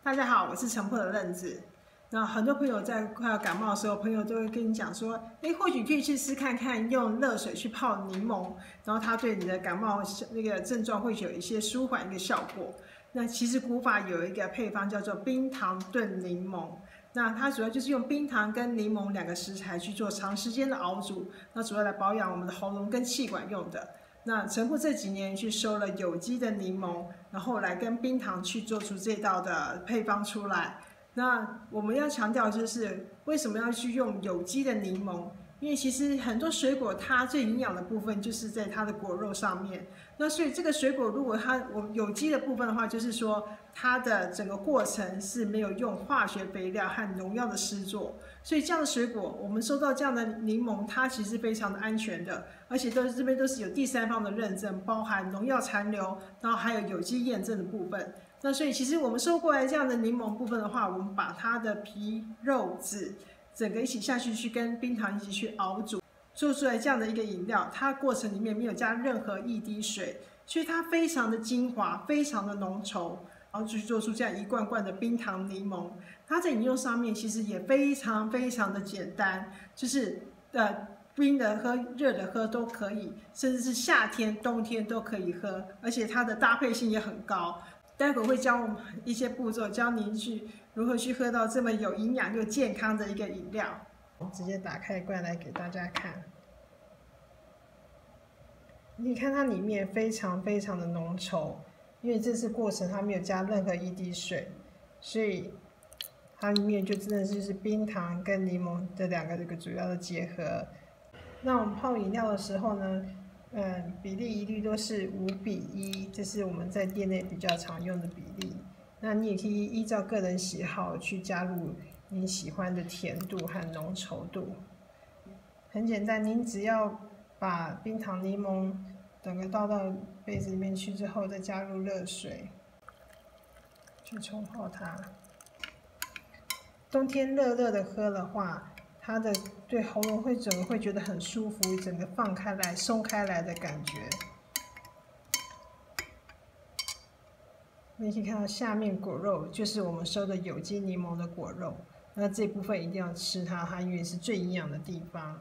大家好，我是陈破的任子。那很多朋友在快要感冒的时候，朋友都会跟你讲说，或许可以去试看看用热水去泡柠檬，然后它对你的感冒那个症状会有一些舒缓一个效果。那其实古法有一个配方叫做冰糖炖柠檬，那它主要就是用冰糖跟柠檬两个食材去做长时间的熬煮，那主要来保养我们的喉咙跟气管用的。那陈父这几年去收了有机的柠檬，然后来跟冰糖去做出这道的配方出来。那我们要强调就是为什么要去用有机的柠檬？因为其实很多水果它最营养的部分就是在它的果肉上面。那所以这个水果如果我有机的部分的话，就是说它的整个过程是没有用化学肥料和农药的施作，所以这样的水果我们收到这样的柠檬，它其实非常的安全的，而且这边都是有第三方的认证，包含农药残留，然后还有有机验证的部分。那所以其实我们收过来这样的柠檬部分的话，我们把它的皮、肉、籽整个一起下去跟冰糖一起去熬煮，做出来这样的一个饮料，它过程里面没有加任何一滴水，所以它非常的精华，非常的浓稠，然后就做出这样一罐罐的冰糖柠檬。它在饮用上面其实也非常非常的简单，就是冰的喝、热的喝都可以，甚至是夏天、冬天都可以喝，而且它的搭配性也很高。待会会教我们一些步骤，教您如何去喝到这么有营养又健康的一个饮料。我直接打开罐来给大家看，你看它里面非常非常的浓稠，因为这次过程它没有加任何一滴水，所以它里面就真的就是冰糖跟柠檬这两个主要的结合。那我们泡饮料的时候呢，比例一律都是5:1，这是我们在店内比较常用的比例。那你也可以依照个人喜好去加入你喜欢的甜度和浓稠度。很简单，您只要把冰糖柠檬整个倒到杯子里面去之后，再加入热水去冲泡它。冬天热热的喝的话，它的对喉咙整个会觉得很舒服，整个放开来、松开来的感觉。你可以看到下面果肉就是我们收的有机柠檬的果肉，那这部分一定要吃它因为是最营养的地方。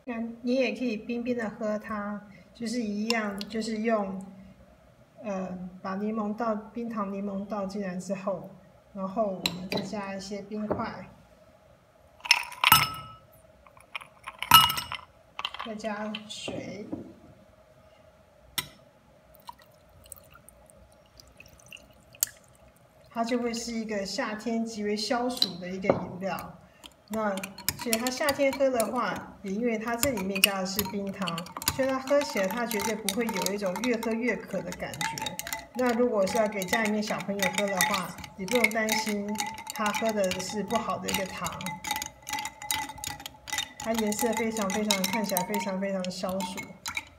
那你也可以冰冰的喝它，就是一样，就是用把冰糖柠檬倒进来之后，然后我们再加一些冰块。再加水，它就会是一个夏天极为消暑的一个饮料。那所以它夏天喝的话，也因为它这里面加的是冰糖，所以它喝起来它绝对不会有一种越喝越渴的感觉。那如果是要给家里面小朋友喝的话，也不用担心他喝的是不好的一个糖。它颜色非常非常，看起来非常非常的消暑，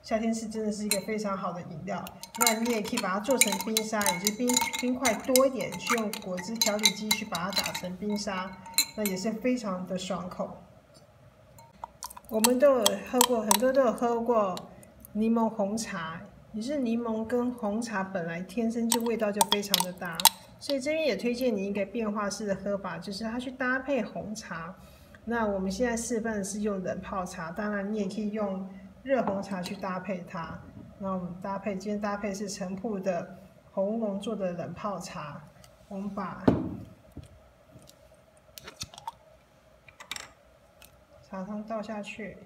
夏天真的是一个非常好的饮料。那你也可以把它做成冰沙，也就是冰块多一点，去用果汁调理机去把它打成冰沙，那也是非常的爽口。我们都有喝过，很多都有喝过柠檬红茶，也是柠檬跟红茶本来天生就味道就非常的搭，所以这边也推荐你一个变化式的喝法，就是它去搭配红茶。那我们现在示范的是用冷泡茶，当然你也可以用热红茶去搭配它。那我们今天搭配是陈铺的红龙做的冷泡茶，我们把茶汤倒下去。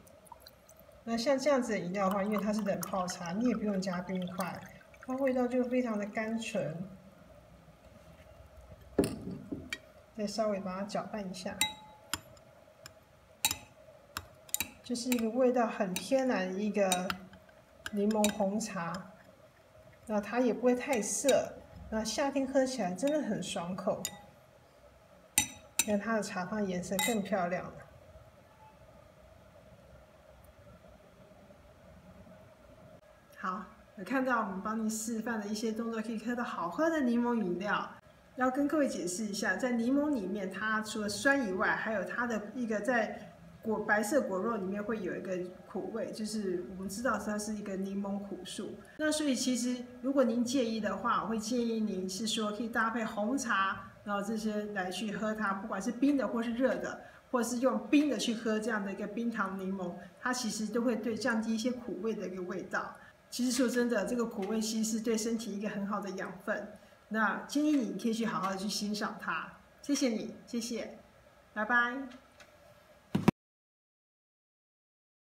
那像这样子的饮料的话，因为它是冷泡茶，你也不用加冰块，它味道就非常的甘醇。再稍微把它搅拌一下。就是一个味道很天然的一个柠檬红茶，那它也不会太涩，那夏天喝起来真的很爽口。看它的茶汤颜色更漂亮了。好，有看到我们帮您示范的一些动作，可以喝到好喝的柠檬饮料。要跟各位解释一下，在柠檬里面，它除了酸以外，还有它的一个在白色果肉里面会有一个苦味，就是我们知道它是一个柠檬苦树。那所以其实如果您介意的话，我会建议您是说可以搭配红茶，然后这些来去喝它，不管是冰的或是热的，或者是用冰的去喝这样的一个冰糖柠檬，它其实都会降低一些苦味的一个味道。其实说真的，这个苦味其实是对身体一个很好的养分。那建议你可以去好好的去欣赏它。谢谢你，谢谢，拜拜。